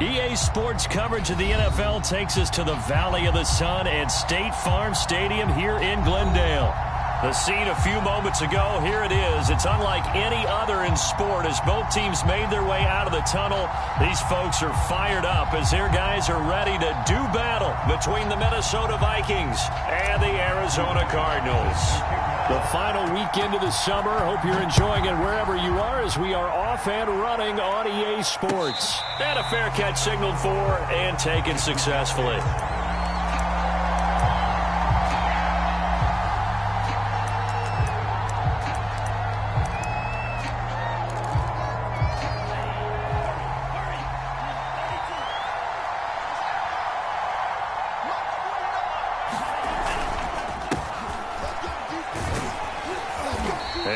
EA Sports coverage of the NFL takes us to the Valley of the Sun and State Farm Stadium here in Glendale. The scene a few moments ago, here it is. It's unlike any other in sport as both teams made their way out of the tunnel. These folks are fired up as their guys are ready to do battle between the Minnesota Vikings and the Arizona Cardinals. The final weekend of the summer. Hope you're enjoying it wherever you are as we are off and running on EA Sports. And a fair catch signaled for and taken successfully.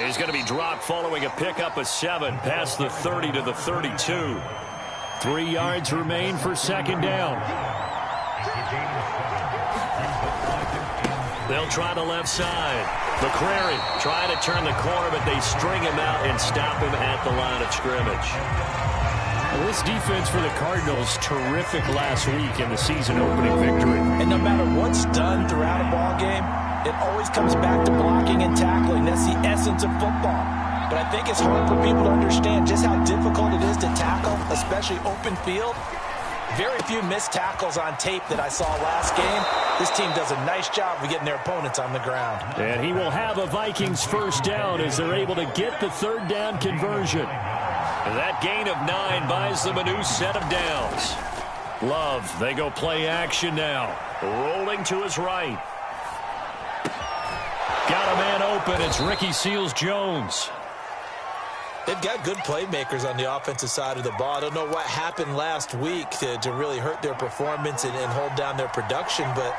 He's going to be dropped following a pickup of 7 past the 30 to the 32. 3 yards remain for second down. They'll try the left side. McCrary trying to turn the corner, but they string him out and stop him at the line of scrimmage. Well, this defense for the Cardinals, terrific last week in the season opening victory. And no matter what's done throughout a ball game, it always comes back to blocking and tackling. That's the essence of football. But I think it's hard for people to understand just how difficult it is to tackle, especially open field. Very few missed tackles on tape that I saw last game. This team does a nice job of getting their opponents on the ground. And he will have a Vikings first down as they're able to get the third down conversion. And that gain of 9 buys them a new set of downs. Love, they go play action now. Rolling to his right. Got a man open. It's Ricky Seals-Jones. They've got good playmakers on the offensive side of the ball. I don't know what happened last week to really hurt their performance and hold down their production, but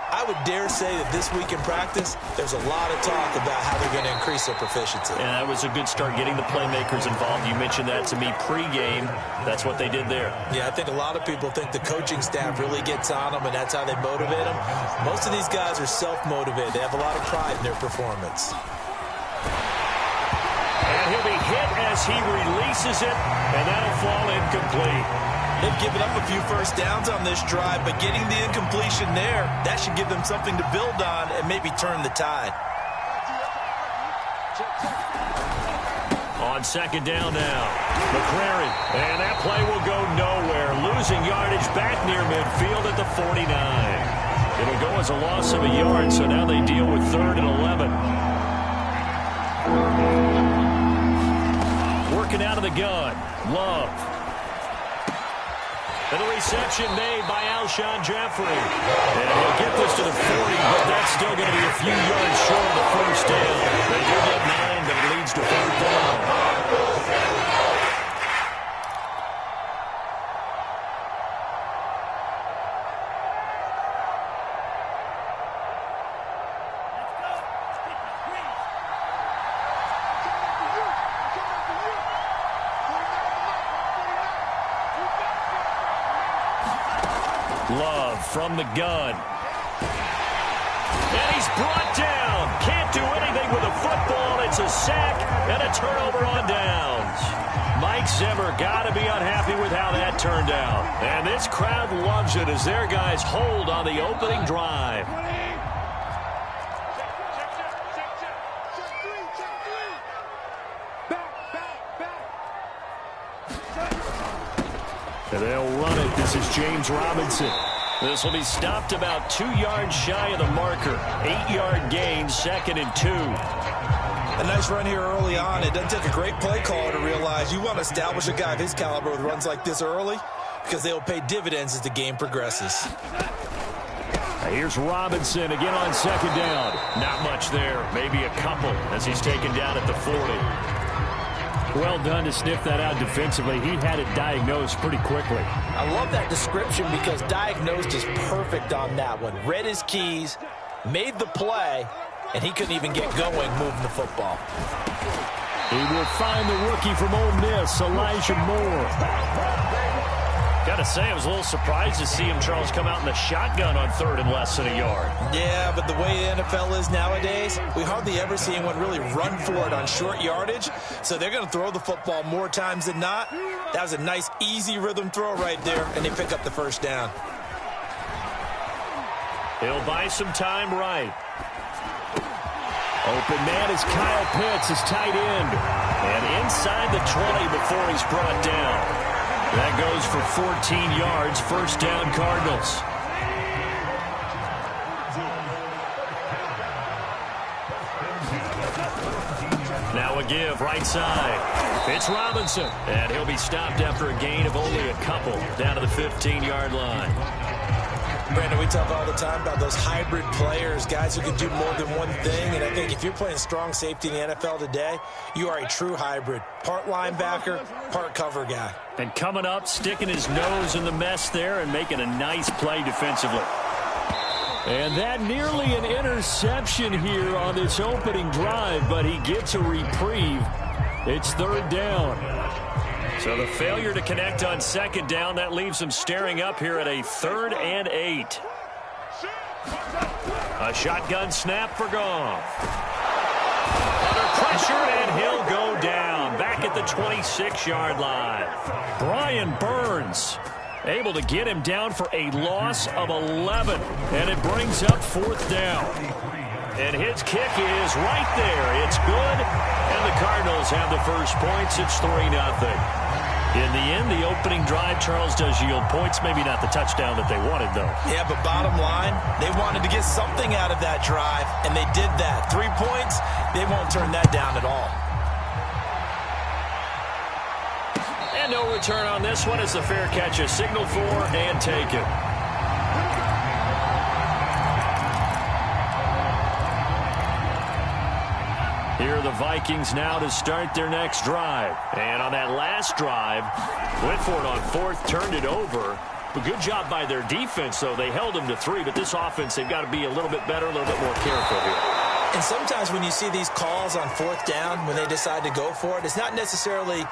I would dare say that this week in practice, there's a lot of talk about how they're going to increase their proficiency. And that was a good start getting the playmakers involved. You mentioned that to me pregame. That's what they did there. Yeah, I think a lot of people think the coaching staff really gets on them, and that's how they motivate them. Most of these guys are self-motivated. They have a lot of pride in their performance. And he'll be hit as he releases it, and that'll fall incomplete. They've given up a few first downs on this drive, but getting the incompletion there, that should give them something to build on and maybe turn the tide. On second down now, McCrary, and that play will go nowhere. Losing yardage back near midfield at the 49. It'll go as a loss of a yard, so now they deal with 3rd and 11. Working out of the gun, Love. And the reception made by Alshon Jeffrey. And he'll get this to the 40, but that's still going to be a few yards short of the first down. They do get 9, but it leads to 4th down. Love from the gun. And he's brought down. Can't do anything with a football. It's a sack and a turnover on downs. Mike Zimmer got to be unhappy with how that turned out. And this crowd loves it as their guys hold on the opening drive. And they'll run it. This is James Robinson. This will be stopped about 2 yards shy of the marker. 8-yard gain, 2nd and 2. A nice run here early on. It doesn't take a great play caller to realize you want to establish a guy of his caliber with runs like this early because they will pay dividends as the game progresses. Here's Robinson again on second down. Not much there. Maybe a couple as he's taken down at the 40. Well done to sniff that out defensively. He had it diagnosed pretty quickly. I love that description because diagnosed is perfect on that one. Read his keys, made the play, and he couldn't even get going moving the football. He will find the rookie from Ole Miss, Elijah Moore. Gotta say, I was a little surprised to see him, Charles, come out in the shotgun on third and less than a yard. Yeah, but the way the NFL is nowadays, we hardly ever see anyone really run for it on short yardage. So they're going to throw the football more times than not. That was a nice, easy rhythm throw right there, and they pick up the first down. He'll buy some time right. Open man is Kyle Pitts, his tight end. And inside the 20 before he's brought down. That goes for 14 yards, first down Cardinals. Now a give, right side. It's Robinson, and he'll be stopped after a gain of only a couple, down to the 15-yard line. Brandon, we talk all the time about those hybrid players, guys who can do more than one thing. And I think if you're playing strong safety in the NFL today, you are a true hybrid. Part linebacker, part cover guy. And coming up, sticking his nose in the mess there and making a nice play defensively. And that nearly an interception here on this opening drive, but he gets a reprieve. It's third down. So the failure to connect on second down, that leaves him staring up here at a 3rd and 8. A shotgun snap for Goff. Under pressure, and he'll go down. Back at the 26-yard line. Brian Burns able to get him down for a loss of 11. And it brings up 4th down. And his kick is right there. It's good. And the Cardinals have the first points. It's 3-0. In the end, the opening drive, Charles, does yield points. Maybe not the touchdown that they wanted, though. Yeah, but bottom line, they wanted to get something out of that drive, and they did that. 3 points, they won't turn that down at all. And no return on this one. It's a fair catch, a signal for, and taken. Here are the Vikings now to start their next drive. And on that last drive, went for it on 4th, turned it over. But good job by their defense, though. They held them to 3, but this offense, they've got to be a little bit better, a little bit more careful here. And sometimes when you see these calls on 4th down, when they decide to go for it, it's not necessarily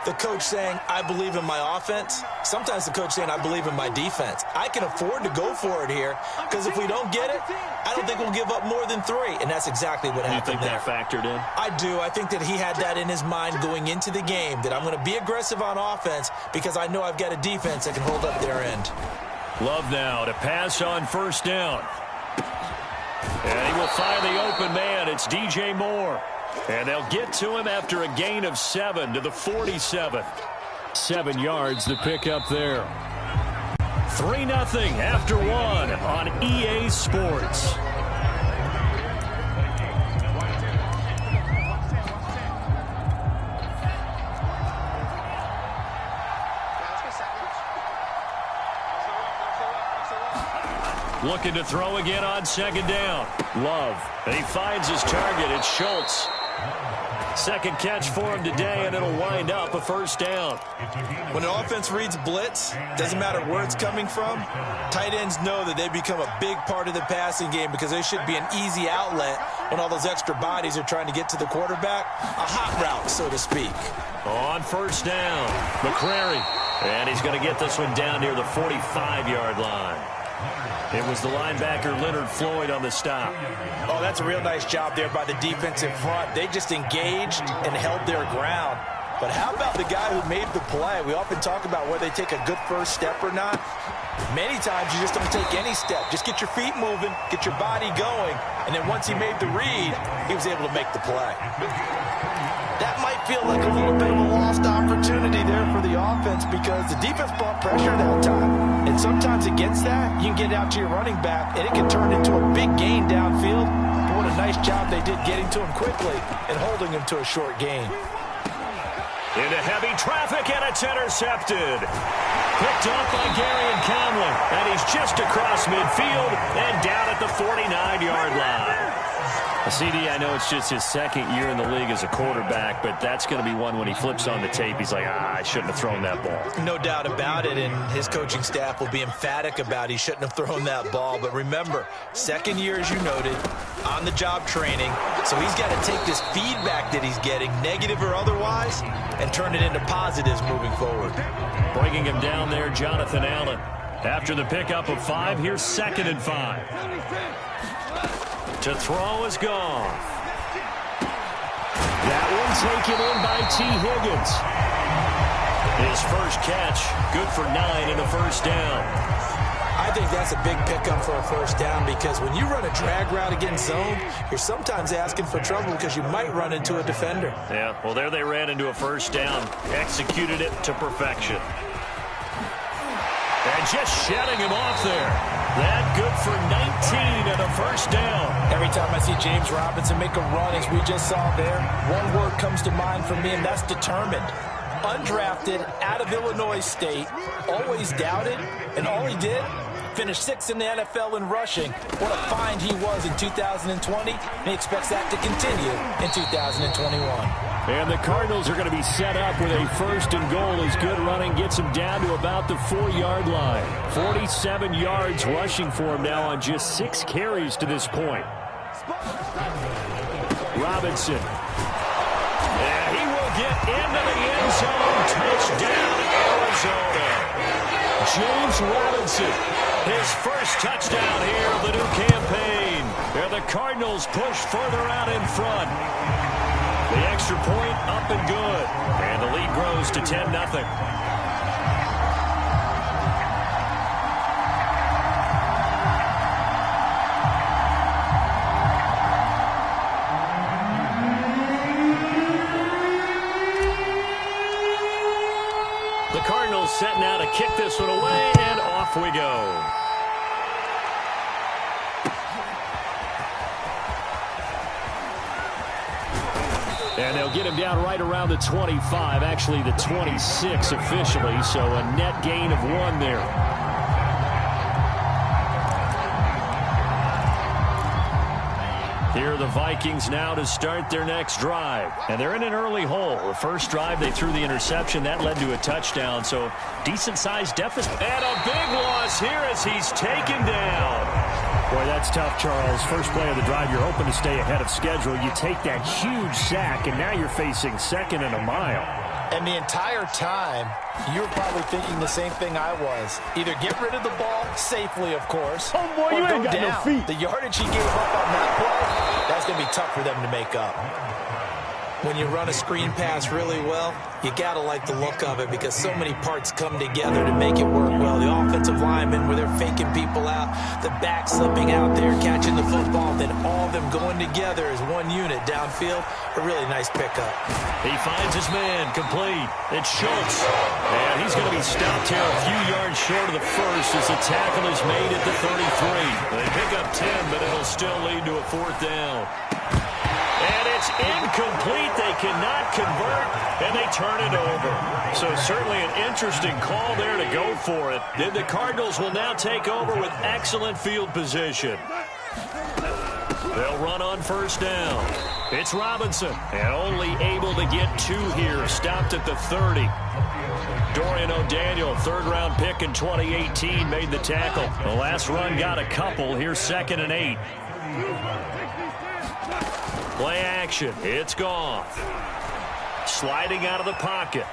the coach saying, I believe in my offense. Sometimes the coach saying, I believe in my defense. I can afford to go for it here because if we don't get it, I don't think we'll give up more than 3. And that's exactly what happened there. You think that factored in? I do. I think that he had that in his mind going into the game, that I'm going to be aggressive on offense because I know I've got a defense that can hold up their end. Love now to pass on 1st down. And he will find the open man. It's DJ Moore. And they'll get to him after a gain of 7 to the 47. 7 yards to pick up there. 3-0 after 1 on EA Sports. Looking to throw again on 2nd down. Love. And he finds his target. It's Schultz. 2nd catch for him today, and it'll wind up a 1st down. When an offense reads blitz, doesn't matter where it's coming from, tight ends know that they become a big part of the passing game because they should be an easy outlet when all those extra bodies are trying to get to the quarterback. A hot route, so to speak. On 1st down, McCrary. And he's going to get this one down near the 45-yard line. It was the linebacker Leonard Floyd on the stop. Oh, that's a real nice job there by the defensive front. They just engaged and held their ground. But how about the guy who made the play? We often talk about whether they take a good first step or not. Many times you just don't take any step. Just get your feet moving, get your body going, and then once he made the read, he was able to make the play. That might feel like a little bit of a lost opportunity there for the offense because the defense brought pressure that time. And sometimes against that, you can get out to your running back, and it can turn into a big gain downfield. But what a nice job they did getting to him quickly and holding him to a short gain. Into heavy traffic, and it's intercepted. Picked off by Garyon Conley, and he's just across midfield and down at the 49-yard line. CD, I know it's just his 2nd year in the league as a quarterback, but that's going to be one when he flips on the tape, he's like, I shouldn't have thrown that ball. No doubt about it, and his coaching staff will be emphatic about he shouldn't have thrown that ball. But remember, 2nd year, as you noted, on-the-job training, So he's got to take this feedback that he's getting, negative or otherwise, and turn it into positives moving forward. Bringing him down there, Jonathan Allen. After the pickup of 5, here's 2nd and 5. To throw is Goff. That one taken in by T. Higgins. His first catch, good for 9 and a first down. I think that's a big pickup for a first down because when you run a drag route against zone, you're sometimes asking for trouble because you might run into a defender. Yeah, well, there they ran into a first down. Executed it to perfection. And just shedding him off there. That good for 19 and a first down. Every time I see James Robinson make a run, as we just saw there, one word comes to mind for me, and that's determined. Undrafted, out of Illinois State, always doubted, and all he did, finished 6th in the NFL in rushing. What a find he was in 2020, and he expects that to continue in 2021. And the Cardinals are going to be set up with a 1st and goal as good running gets him down to about the 4-yard line. 47 yards rushing for him now on just 6 carries to this point. Robinson. And he will get into the end zone. Touchdown, Arizona. James Robinson, his first touchdown here of the new campaign. And the Cardinals push further out in front. The extra point up and good. And the lead grows to 10-0. The Cardinals setting out to kick this one away, and off we go. And they'll get him down right around the 25, actually the 26 officially, so a net gain of 1 there. Here are the Vikings now to start their next drive. And they're in an early hole. The first drive, they threw the interception. That led to a touchdown, so decent-sized deficit. And a big loss here as he's taken down. Boy, that's tough, Charles. First play of the drive, you're hoping to stay ahead of schedule. You take that huge sack, and now you're facing 2nd and a mile. And the entire time, you were probably thinking the same thing I was. Either get rid of the ball safely, of course, oh boy, or you go ain't got down. no feet. The yardage he gave up on that play, that's going to be tough for them to make up. When you run a screen pass really well, you got to like the look of it because so many parts come together to make it work well. The offensive linemen, where they're faking people out, the back slipping out there, catching the football, then all of them going together as one unit downfield. A really nice pickup. He finds his man, complete. It's Schultz. And he's going to be stopped here a few yards short of the first as the tackle is made at the 33. They pick up 10, but it'll still lead to a 4th down. And it's incomplete. They cannot convert, and they turn it over. So certainly an interesting call there to go for it. Then the Cardinals will now take over with excellent field position. They'll run on 1st down. It's Robinson, and only able to get 2 here. Stopped at the 30. Dorian O'Daniel, 3rd-round pick in 2018, made the tackle. The last run got a couple. Here's 2nd and 8. Play action. It's Goff. Sliding out of the pocket.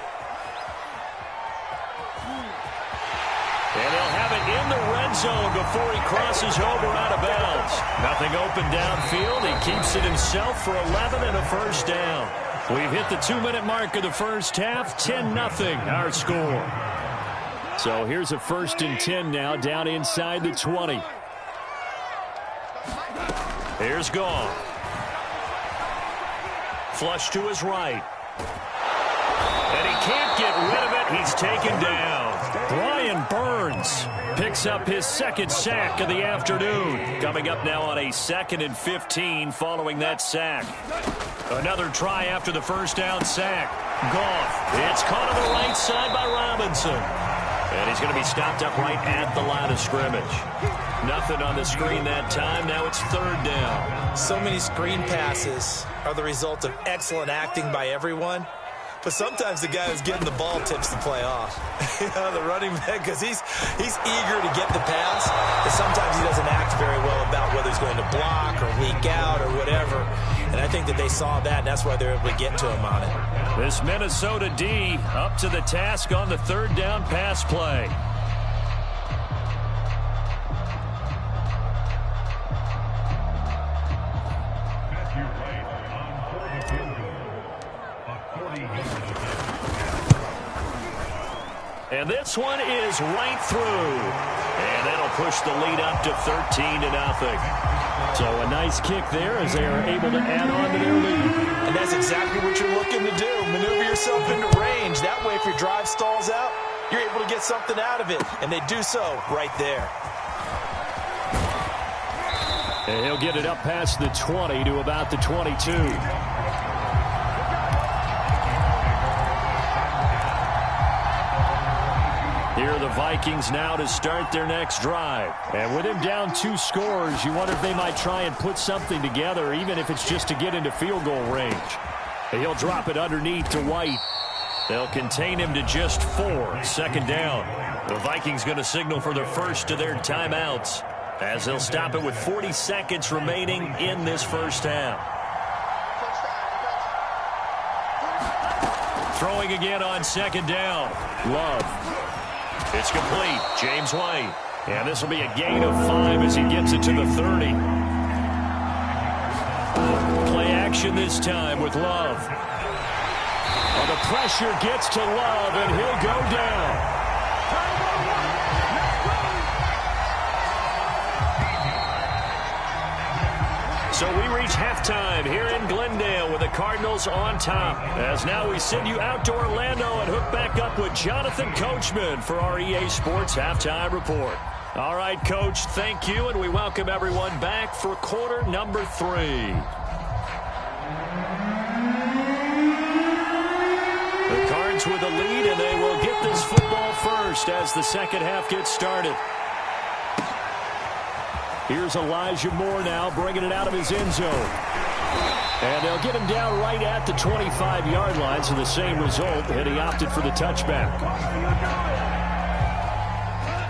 And they'll have it in the red zone before he crosses over out of bounds. Nothing open downfield. He keeps it himself for 11 and a first down. We've hit the 2-minute mark of the first half. 10-0 our score. So here's a 1st and 10 now down inside the 20. Here's Goff. Flush to his right. And he can't get rid of it. He's taken down. Brian Burns picks up his 2nd sack of the afternoon. Coming up now on a 2nd and 15 following that sack. Another try after the first down sack. Goff. It's caught on the right side by Robinson. And he's going to be stopped up right at the line of scrimmage. Nothing on the screen that time. Now it's 3rd down. So many screen passes are the result of excellent acting by everyone. But sometimes the guy who's getting the ball tips the play off. The running back, because he's eager to get the pass. And sometimes he doesn't act very well about whether he's going to block or leak out or whatever. And I think that they saw that, and that's why they're able to get to him on it. This Minnesota D up to the task on the third down pass play. And this one is right through. And that'll push the lead up to 13-0. So a nice kick there as they are able to add on to their lead. And that's exactly what you're looking to do. Maneuver yourself into range. That way, if your drive stalls out, you're able to get something out of it. And they do so right there. And he'll get it up past the 20 to about the 22. Here are the Vikings now to start their next drive. And with him down 2 scores, you wonder if they might try and put something together, even if it's just to get into field goal range. And he'll drop it underneath to White. They'll contain him to just 4. Second down. The Vikings going to signal for their first of their timeouts, as they'll stop it with 40 seconds remaining in this first half. Throwing again on second down. Love. It's complete. James White. And this will be a gain of 5 as he gets it to the 30. Play action this time with Love. Well, the pressure gets to Love, and he'll go down. So we reach halftime here in Glendale with the Cardinals on top. As now we send you out to Orlando and hook back up with Jonathan Coachman for our EA Sports Halftime Report. All right, Coach, thank you, and we welcome everyone back for quarter number 3. The Cards with the lead, and they will get this football first as the second half gets started. Here's Elijah Moore now bringing it out of his end zone. And they'll get him down right at the 25-yard line, so the same result, and he opted for the touchback.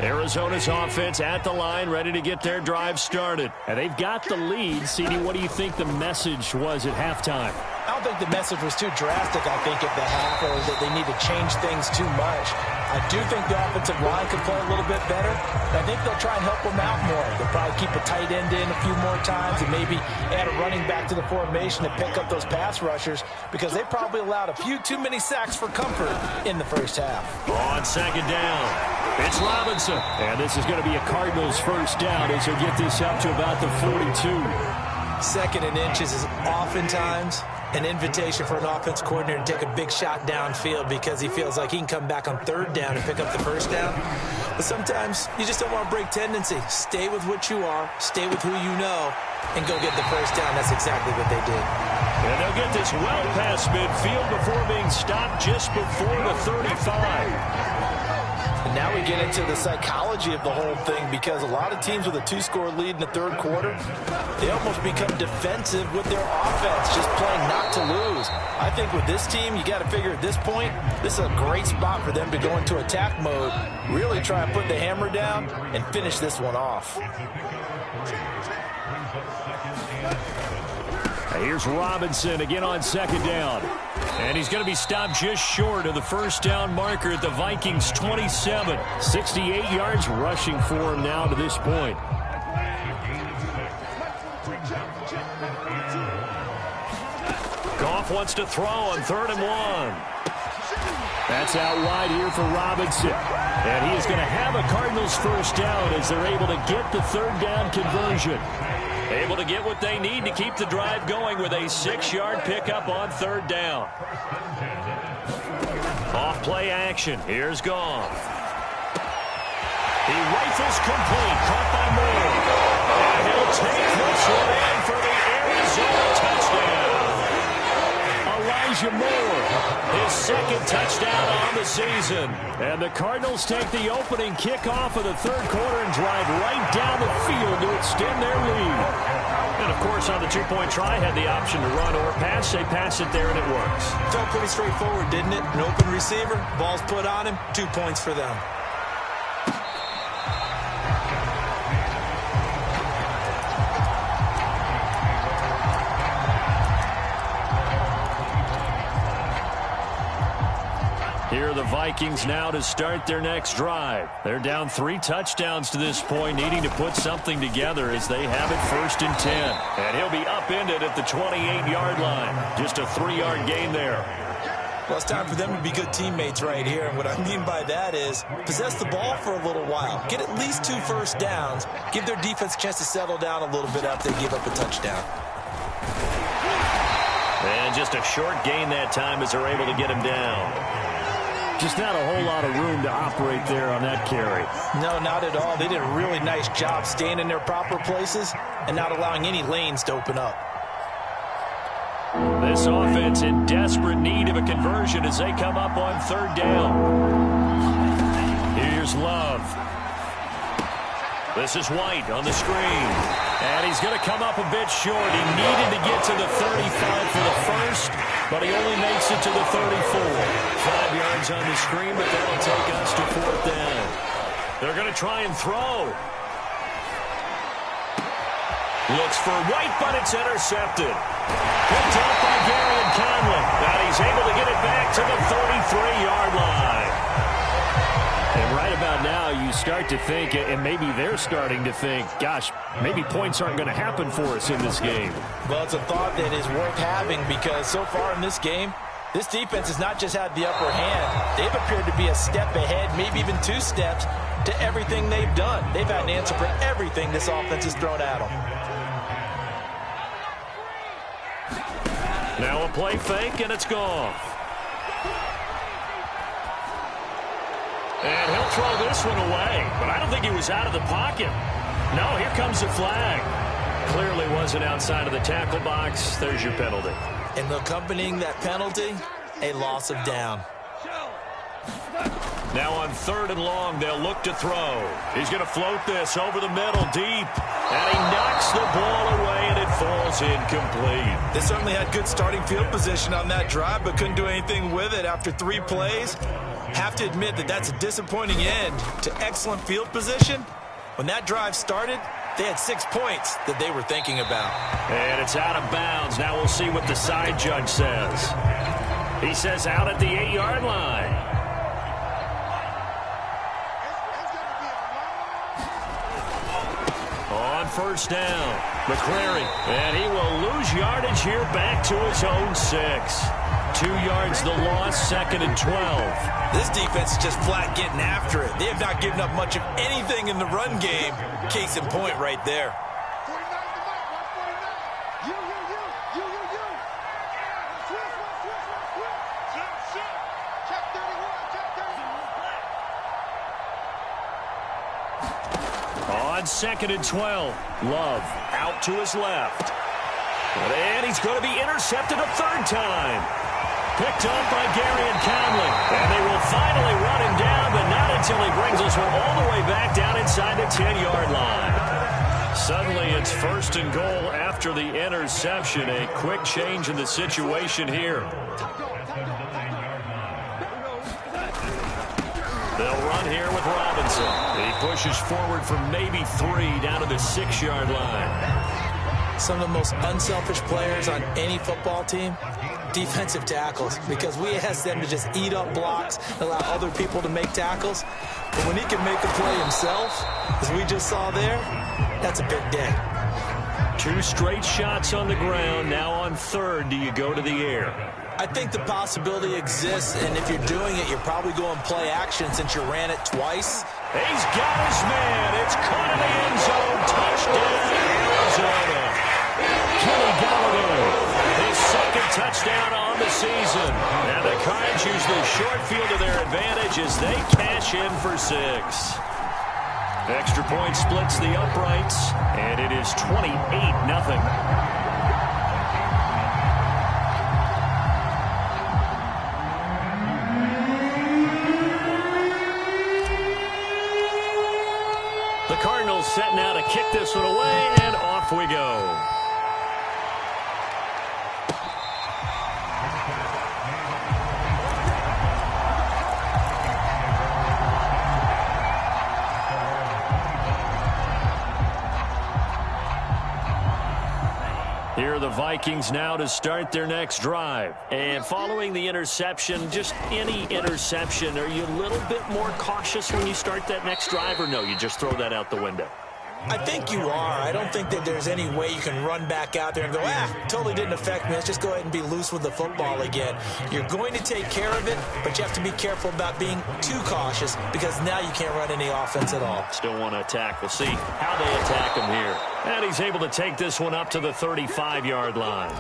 Arizona's offense at the line, ready to get their drive started. And they've got the lead. CD, what do you think the message was at halftime? I don't think the message was too drastic, I think, at the half, or that they need to change things too much. I do think the offensive line could play a little bit better. I think they'll try and help them out more. They'll probably keep a tight end in a few more times and maybe add a running back to the formation to pick up those pass rushers, because they probably allowed a few too many sacks for comfort in the first half. On second down, it's Robinson. And this is going to be a Cardinals first down as he'll get this up to about the 42. Second and inches is oftentimes an invitation for an offense coordinator to take a big shot downfield because he feels like he can come back on third down and pick up the first down. But sometimes you just don't want to break tendency. Stay with what you are, stay with who you know, and go get the first down. That's exactly what they did. And they'll get this well past midfield before being stopped just before the 35. And now we get into the psychology of the whole thing, because a lot of teams with a 2-score lead in the third quarter, they almost become defensive with their offense, just playing not to lose. I think with this team, you got to figure at this point, this is a great spot for them to go into attack mode, really try and put the hammer down and finish this one off. Here's Robinson again on second down. And he's going to be stopped just short of the first down marker at the Vikings' 27. 68 yards rushing for him now to this point. Goff wants to throw on 3rd and 1. That's out wide here for Robinson. And he is going to have a Cardinals first down as they're able to get the third down conversion. Able to get what they need to keep the drive going with a 6-yard pickup on 3rd down. Off play action. Here's Goff. He rifles complete. Caught by Moore. And he'll take this one in for the Arizona touchdown. Elijah Moore, his second touchdown on the season. And the Cardinals take the opening kickoff of the third quarter and drive right down the field to extend their lead. And, of course, on the 2-point try, had the option to run or pass. They pass it there, and it works. Felt pretty straightforward, didn't it? An open receiver, ball's put on him, 2 points for them. Here are the Vikings now to start their next drive. They're down 3 touchdowns to this point, needing to put something together as they have it 1st and 10. And he'll be upended at the 28-yard line. Just a 3-yard gain there. Well, it's time for them to be good teammates right here. And what I mean by that is possess the ball for a little while. Get at least 2 first downs. Give their defense a chance to settle down a little bit after they give up a touchdown. And just a short gain that time as they're able to get him down. Just not a whole lot of room to operate there on that carry. No, not at all. They did a really nice job staying in their proper places and not allowing any lanes to open up. This offense in desperate need of a conversion as they come up on 3rd down. Here's Love. This is White on the screen. And he's going to come up a bit short. He needed to get to the 35 for the first, but he only makes it to the 34. 5 yards on the screen, but that'll take us to 4th down. They're going to try and throw. Looks for White, but it's intercepted. Picked up by Gary Conley. And he's able to get it back to the 33-yard line. And right about now, you start to think, and maybe they're starting to think, gosh, maybe points aren't going to happen for us in this game. Well, it's a thought that is worth having because so far in this game, this defense has not just had the upper hand. They've appeared to be a step ahead, maybe even 2 steps to everything they've done. They've had an answer for everything this offense has thrown at them. Now a play fake, and it's gone. And he'll throw this one away, but I don't think he was out of the pocket. No, here comes the flag. Clearly wasn't outside of the tackle box. There's your penalty. And accompanying that penalty, a loss of down. Now on 3rd and long, they'll look to throw. He's going to float this over the middle deep. And he knocks the ball away, and it falls incomplete. They certainly had good starting field position on that drive, but couldn't do anything with it after 3 plays. Have to admit that that's a disappointing end to excellent field position. When that drive started, they had 6 points that they were thinking about. And it's out of bounds. Now we'll see what the side judge says. He says out at the 8-yard line. On 1st down, McCrary. And he will lose yardage here back to his own 6. 2 yards the loss, 2nd and 12. This defense is just flat getting after it. They have not given up much of anything in the run game. Case in point right there. On 2nd and 12, Love out to his left. And he's going to be intercepted a 3rd time. Picked up by Gary Conley. And they will finally run him down, but not until he brings this one all the way back down inside the 10-yard line. Suddenly it's 1st and goal after the interception. A quick change in the situation here. They'll run here with Robinson. He pushes forward for maybe 3 down to the 6-yard line. Some of the most unselfish players on any football team, defensive tackles, because we ask them to just eat up blocks, allow other people to make tackles. But when he can make a play himself, as we just saw there, that's a big day. 2 straight shots on the ground. Now on 3rd, do you go to the air? I think the possibility exists, and if you're doing it, you're probably going play action since you ran it twice. He's got his man. It's caught in the end zone. Touchdown, Arizona. Kenny Galladay, his 2nd touchdown on the season. And the Cards use the short field to their advantage as they cash in for 6. Extra point splits the uprights, and it is 28-0. The Cardinals set now to kick this one away, and off we go. Here are the Vikings now to start their next drive. And following the interception, just any interception, are you a little bit more cautious when you start that next drive, or no, you just throw that out the window? I think you are. I don't think that there's any way you can run back out there and go, totally didn't affect me. Let's just go ahead and be loose with the football again. You're going to take care of it, but you have to be careful about being too cautious because now you can't run any offense at all. Still want to attack. We'll see how they attack him here. And he's able to take this one up to the 35-yard line.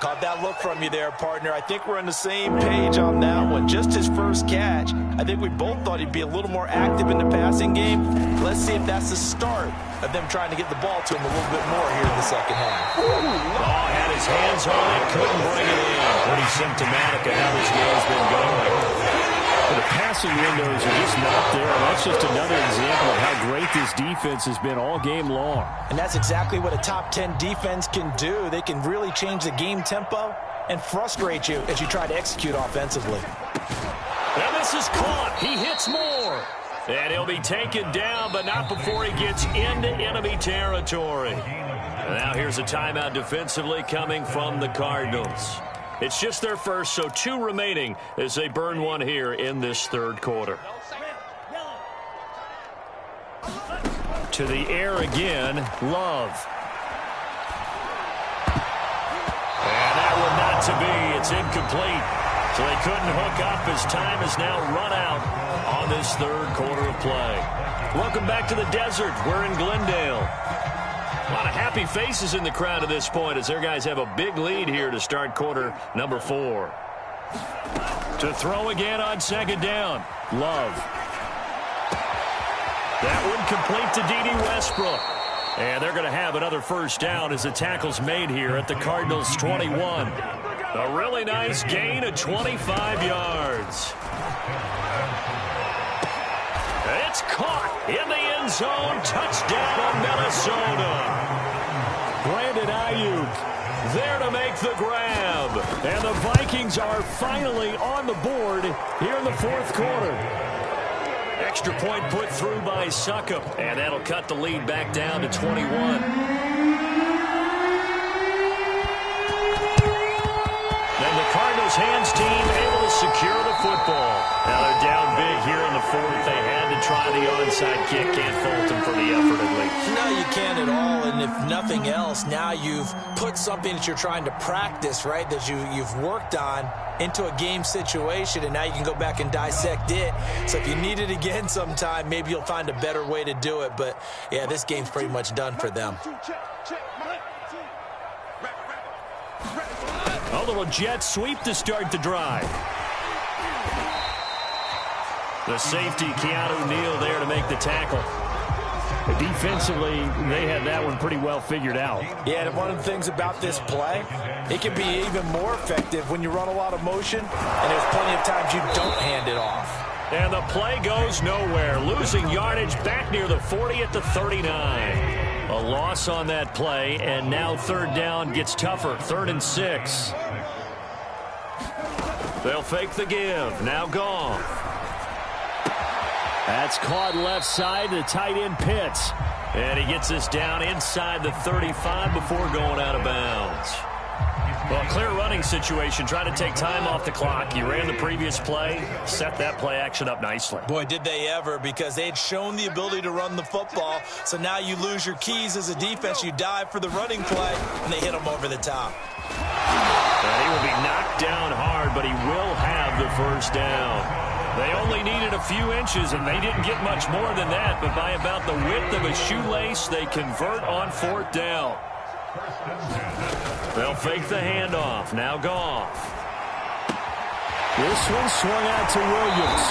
Caught that look from you there, partner. I think we're on the same page on that one. Just his first catch. I think we both thought he'd be a little more active in the passing game. Let's see if that's the start of them trying to get the ball to him a little bit more here in the second half. Had his hands on it, couldn't bring it in. Pretty symptomatic of how this game's been going. The passing windows are just not there. That's just another example of how great this defense has been all game long. And that's exactly what a top 10 defense can do. They can really change the game tempo and frustrate you as you try to execute offensively. And this is caught. He hits more. And he'll be taken down, but not before he gets into enemy territory. And now here's a timeout defensively coming from the Cardinals. It's just their first, so 2 remaining as they burn one here in this third quarter. To the air again, Love. And that one not to be. It's incomplete. So they couldn't hook up as time has now run out on this third quarter of play. Welcome back to the desert. We're in Glendale. A lot of happy faces in the crowd at this point as their guys have a big lead here to start quarter number 4. To throw again on second down. Love. That one complete to D.D. Westbrook. And they're going to have another first down as the tackle's made here at the Cardinals' 21. A really nice gain of 25 yards. It's caught in the end zone. Touchdown, Minnesota. Brandon Ayuk there to make the grab. And the Vikings are finally on the board here in the fourth quarter. Extra point put through by Succop. And that'll cut the lead back down to 21. And the Cardinals hands team able to secure the football. Now they're down big here in the fourth. They had to try the onside kick. Can't fault them for the effort at least. No, you can't at all. And if nothing else, now you've put something that you're trying to practice, right, that you've worked on into a game situation, and now you can go back and dissect it. So if you need it again sometime, maybe you'll find a better way to do it. But, yeah, this game's pretty much done for them. A little jet sweep to start the drive. The safety, Keanu Neal, there to make the tackle. Defensively, they had that one pretty well figured out. Yeah, and one of the things about this play, it can be even more effective when you run a lot of motion, and there's plenty of times you don't hand it off. And the play goes nowhere. Losing yardage back near the 40 at the 39. A loss on that play, and now third down gets tougher. 3rd and 6. They'll fake the give. Now Goff. That's caught left side to tight end Pitts. And he gets this down inside the 35 before going out of bounds. Well, clear running situation. Try to take time off the clock. You ran the previous play, set that play action up nicely. Boy, did they ever, because they'd shown the ability to run the football. So now you lose your keys as a defense. You dive for the running play, and they hit them over the top. And he will be knocked down hard, but he will have the first down. They only needed a few inches, and they didn't get much more than that. But by about the width of a shoelace, they convert on 4th down. They'll fake the handoff. Now Goff. This one swung out to Williams.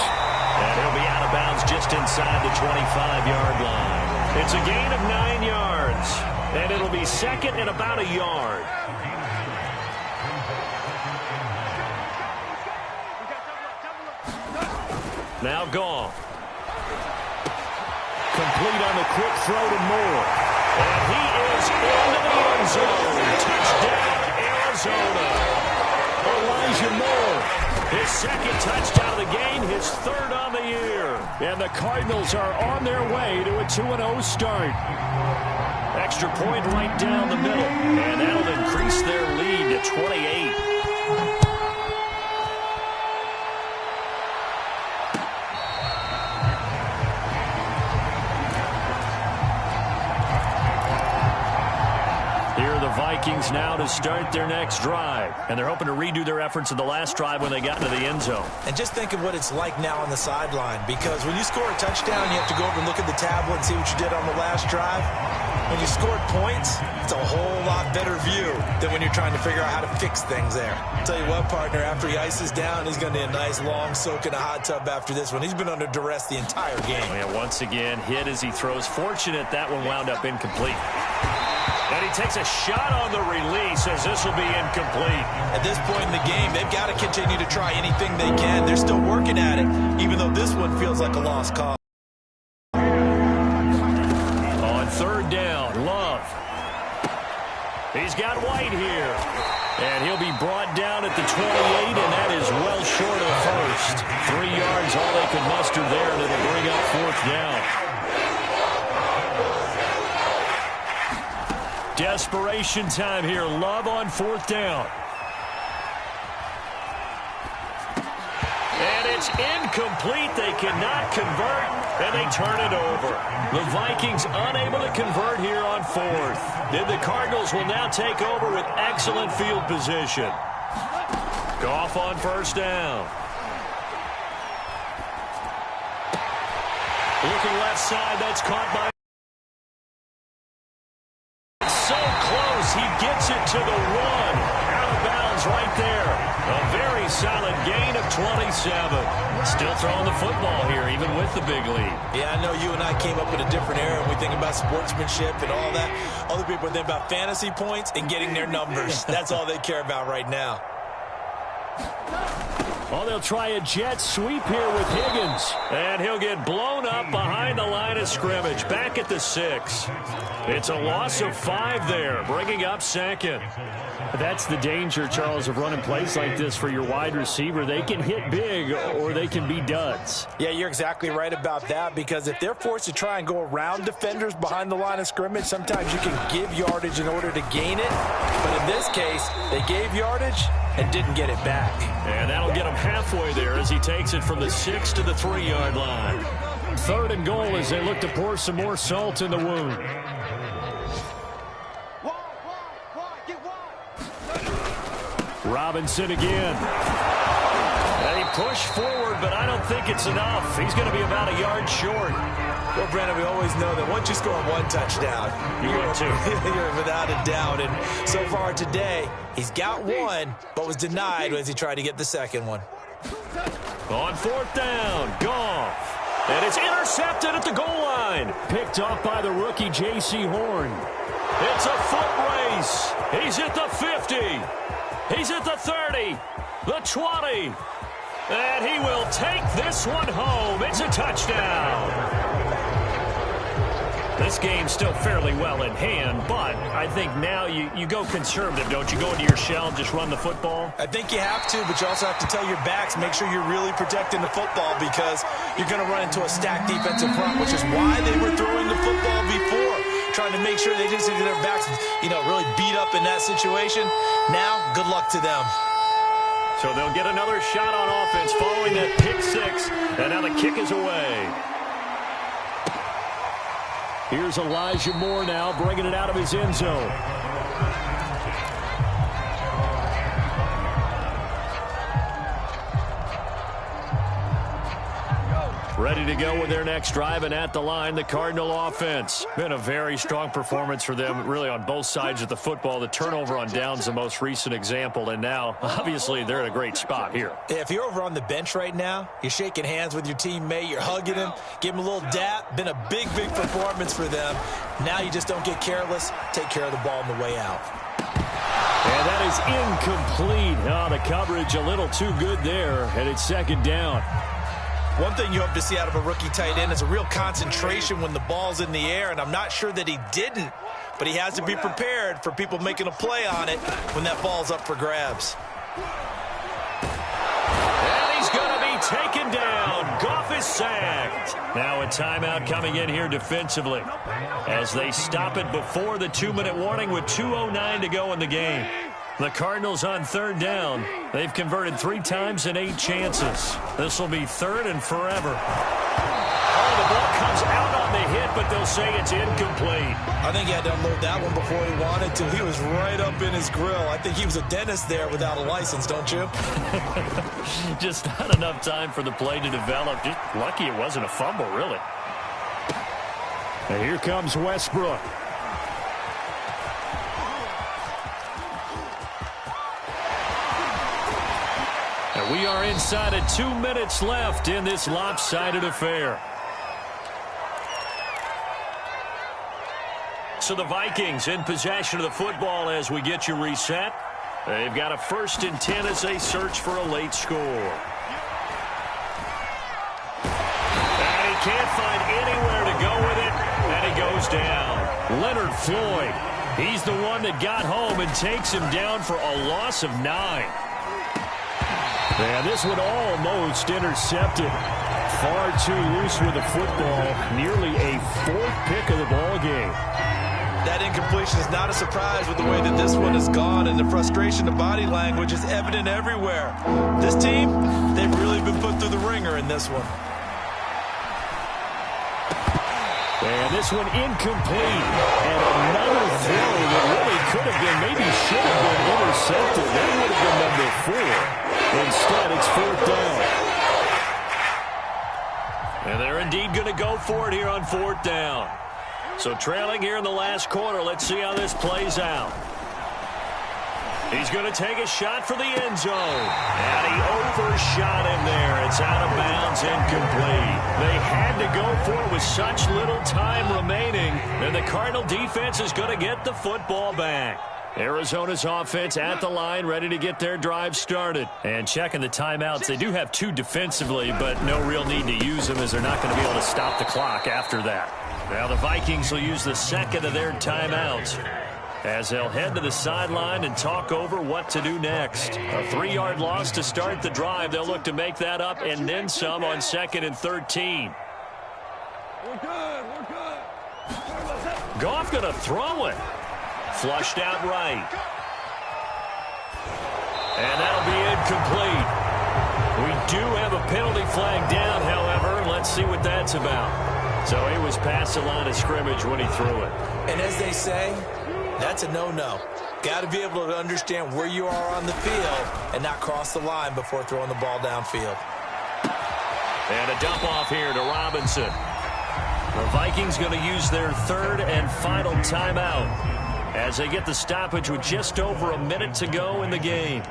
And he'll be out of bounds just inside the 25-yard line. It's a gain of 9 yards. And it'll be second and about a yard. Now Goff. Complete on the quick throw to Moore. And he is into the end zone. Touchdown, Arizona. Elijah Moore, his second touchdown of the game, his third on the year. And the Cardinals are on their way to a 2-0 start. Extra point right down the middle, and that'll increase their lead to 28. Vikings now to start their next drive, and they're hoping to redo their efforts in the last drive when they got into the end zone. And just think of what it's like now on the sideline, because when you score a touchdown, you have to go over and look at the tablet and see what you did on the last drive. When you scored points, it's a whole lot better view than when you're trying to figure out how to fix things there. I'll tell you what, partner, after he ices down, he's going to need a nice long soak in a hot tub after this one. He's been under duress the entire game. Oh, yeah, once again, hit as he throws. Fortunate that one wound up incomplete. And he takes a shot on the release as this will be incomplete. At this point in the game, they've got to continue to try anything they can. They're still working at it, even though this one feels like a lost cause. On third down, Love. He's got White here. And he'll be brought down at the 28, and that is well short of the first. 3 yards, all they could muster there, and it'll bring up fourth down. Desperation time here. Love on fourth down. And it's incomplete. They cannot convert, and they turn it over. The Vikings unable to convert here on fourth. Then the Cardinals will now take over with excellent field position. Goff on first down. Looking left side. That's caught by so close, he gets it to the one. Out of bounds right there. A very solid gain of 27. Still throwing the football here, even with the big lead. Yeah, I know you and I came up in a different era, and we think about sportsmanship and all that. Other people think about fantasy points and getting their numbers. That's all they care about right now. Oh, they'll try a jet sweep here with Higgins. And he'll get blown up behind the line of scrimmage. Back at the 6. It's a loss of 5 there, bringing up second. That's the danger, Charles, of running plays like this for your wide receiver. They can hit big or they can be duds. Yeah, you're exactly right about that, because if they're forced to try and go around defenders behind the line of scrimmage, sometimes you can give yardage in order to gain it. But in this case, they gave yardage and didn't get it back. And that'll get him halfway there as he takes it from the 6 to the 3-yard line. Third and goal as they look to pour some more salt in the wound. Robinson again. And he pushed forward, but I don't think it's enough. He's going to be about a yard short. Well, Brandon, we always know that once you score one touchdown, you're without a doubt. And so far today, he's got one, but was denied as he tried to get the second one. On fourth down, Goff. And it's intercepted at the goal line. Picked off by the rookie, J.C. Horn. It's a foot race. He's at the 50. He's at the 30, the 20. And he will take this one home. It's a touchdown. This game's still fairly well in hand, but I think now you go conservative, don't you? Go into your shell and just run the football? I think you have to, but you also have to tell your backs, make sure you're really protecting the football, because you're going to run into a stacked defensive front, which is why they were throwing the football before, trying to make sure they didn't see their backs, really beat up in that situation. Now, good luck to them. So they'll get another shot on offense following that pick 6, and now the kick is away. Here's Elijah Moore now, bringing it out of his end zone. Ready to go with their next drive, and at the line, the Cardinal offense. Been a very strong performance for them, really, on both sides of the football. The turnover on downs, the most recent example, and now, obviously, they're in a great spot here. If you're over on the bench right now, you're shaking hands with your teammate, you're hugging him, give him a little dap. Been a big, big performance for them. Now you just don't get careless. Take care of the ball on the way out. And that is incomplete. Oh, the coverage a little too good there, and it's second down. One thing you hope to see out of a rookie tight end is a real concentration when the ball's in the air, and I'm not sure that he didn't, but he has to be prepared for people making a play on it when that ball's up for grabs. And is sacked. Now a timeout coming in here defensively as they stop it before the 2-minute warning with 2:09 to go in the game. The Cardinals on third down. They've converted 3 times in 8 chances. This will be third and forever. Oh, the ball comes out on the hit, but they'll say it's incomplete. I think he had to unload that one before he wanted to. He was right up in his grill. I think he was a dentist there without a license, don't you? Just not enough time for the play to develop. Just lucky it wasn't a fumble, really. And here comes Westbrook. And we are inside of 2 minutes left in this lopsided affair. So the Vikings in possession of the football as we get you reset. They've got a 1st and 10 as they search for a late score. And he can't find anywhere to go with it, and he goes down. Leonard Floyd, he's the one that got home and takes him down for a loss of 9. And this one almost intercepted. Far too loose with the football. Nearly a 4th pick of the ball game. That incompletion is not a surprise with the way that this one has gone, and the frustration, the body language is evident everywhere. This team, they've really been put through the ringer in this one. And this one incomplete. And another throw that really could have been, maybe should have been intercepted. That would have been number 4. Instead, it's 4th down. And they're indeed going to go for it here on 4th down. So trailing here in the last quarter, let's see how this plays out. He's going to take a shot for the end zone. And he overshot him there. It's out of bounds, incomplete. They had to go for it with such little time remaining. And the Cardinal defense is going to get the football back. Arizona's offense at the line, ready to get their drive started. And checking the timeouts, they do have 2 defensively, but no real need to use them as they're not going to be able to stop the clock after that. Now the Vikings will use the 2nd of their timeouts as they'll head to the sideline and talk over what to do next. A 3-yard loss to start the drive. They'll look to make that up and then some on 2nd and 13. We're good. Goff going to throw it. Flushed out right. And that'll be incomplete. We do have a penalty flag down, however. Let's see what that's about. So he was past the line of scrimmage when he threw it. And as they say, that's a no-no. Got to be able to understand where you are on the field and not cross the line before throwing the ball downfield. And a dump off here to Robinson. The Vikings going to use their 3rd and final timeout as they get the stoppage with just over a minute to go in the game.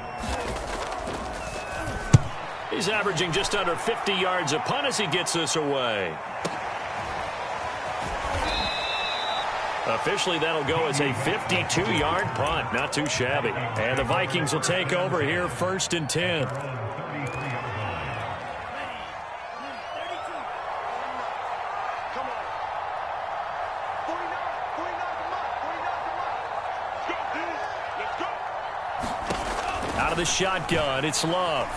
He's averaging just under 50 yards a punt as he gets this away. Officially, that'll go as a 52-yard punt. Not too shabby. And the Vikings will take over here 1st and 10. Out of the shotgun, it's Love.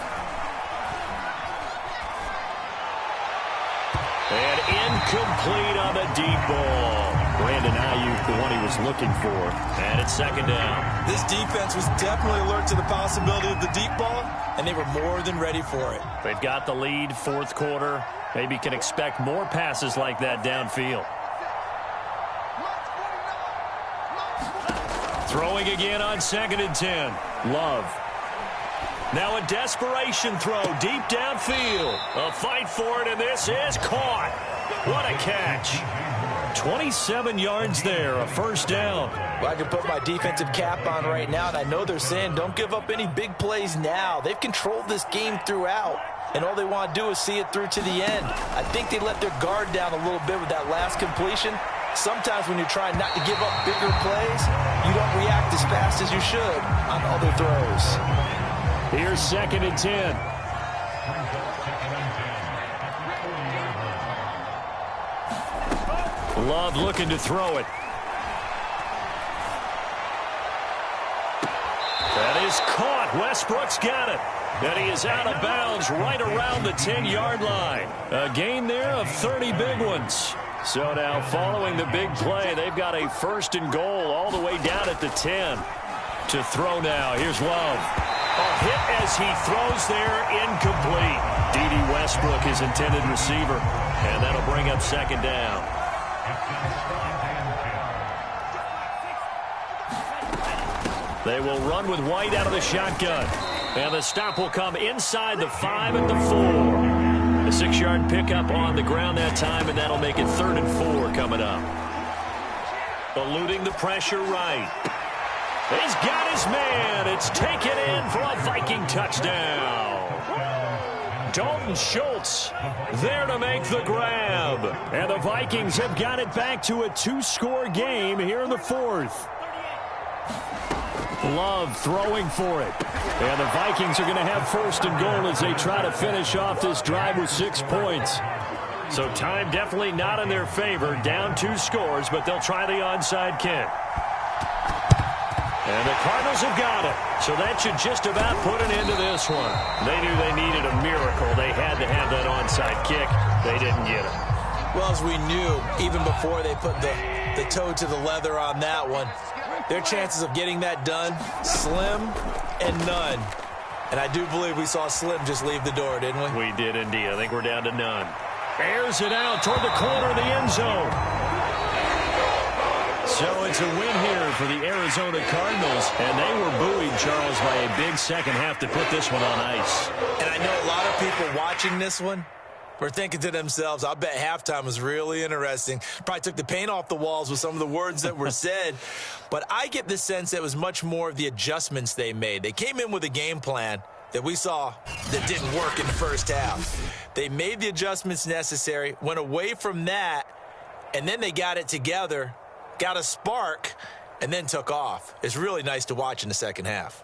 And incomplete on the deep ball. Brandon Ayuk, the one he was looking for. And it's 2nd down. This defense was definitely alert to the possibility of the deep ball, and they were more than ready for it. They've got the lead, 4th quarter. Maybe can expect more passes like that downfield. Throwing again on 2nd and 10. Love. Now a desperation throw deep downfield. A fight for it, and this is caught. What a catch. 27 yards there, a 1st down. Well, I can put my defensive cap on right now, and I know they're saying don't give up any big plays now. They've controlled this game throughout, and all they want to do is see it through to the end. I think they let their guard down a little bit with that last completion. Sometimes when you're trying not to give up bigger plays, you don't react as fast as you should on other throws. Here's 2nd and 10. Love looking to throw it. That is caught Westbrook's got it. And he is out of bounds right around the 10-yard line. A gain there of 30 big ones. So now following the big play, they've got a 1st and goal all the way down at the 10. To throw now. Here's Love. A hit as he throws there, incomplete. D.D. Westbrook, his intended receiver. And that'll bring up 2nd down. They will run with White out of the shotgun. And the stop will come inside the 5 at the 4. A 6-yard pickup on the ground that time, and that'll make it 3rd and 4 coming up. Eluding the pressure right. He's got his man. It's taken in for a Viking touchdown. Dalton Schultz there to make the grab. And the Vikings have got it back to a 2-score game here in the 4th. Love throwing for it. And the Vikings are going to have 1st and goal as they try to finish off this drive with 6 points. So time definitely not in their favor. Down 2 scores, but they'll try the onside kick. And the Cardinals have got it. So that should just about put an end to this one. They knew they needed a miracle. They had to have that onside kick. They didn't get it. Well, as we knew, even before they put the toe to the leather on that one, their chances of getting that done, slim and none. And I do believe we saw Slim just leave the door, didn't we? We did indeed. I think we're down to none. Airs it out toward the corner of the end zone. So it's a win here for the Arizona Cardinals. And they were buoyed, Charles, by a big second half to put this one on ice. And I know a lot of people watching this one were thinking to themselves, I bet halftime was really interesting. Probably took the paint off the walls with some of the words that were said. But I get the sense that it was much more of the adjustments they made. They came in with a game plan that we saw that didn't work in the first half. They made the adjustments necessary, went away from that, and then they got it together, got a spark, and then took off. It's really nice to watch in the second half.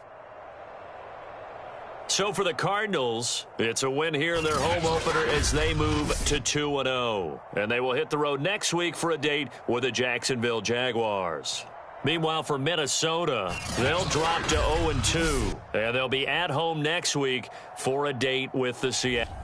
So for the Cardinals, it's a win here in their home opener as they move to 2-0. And they will hit the road next week for a date with the Jacksonville Jaguars. Meanwhile, for Minnesota, they'll drop to 0-2. And they'll be at home next week for a date with the Seattle.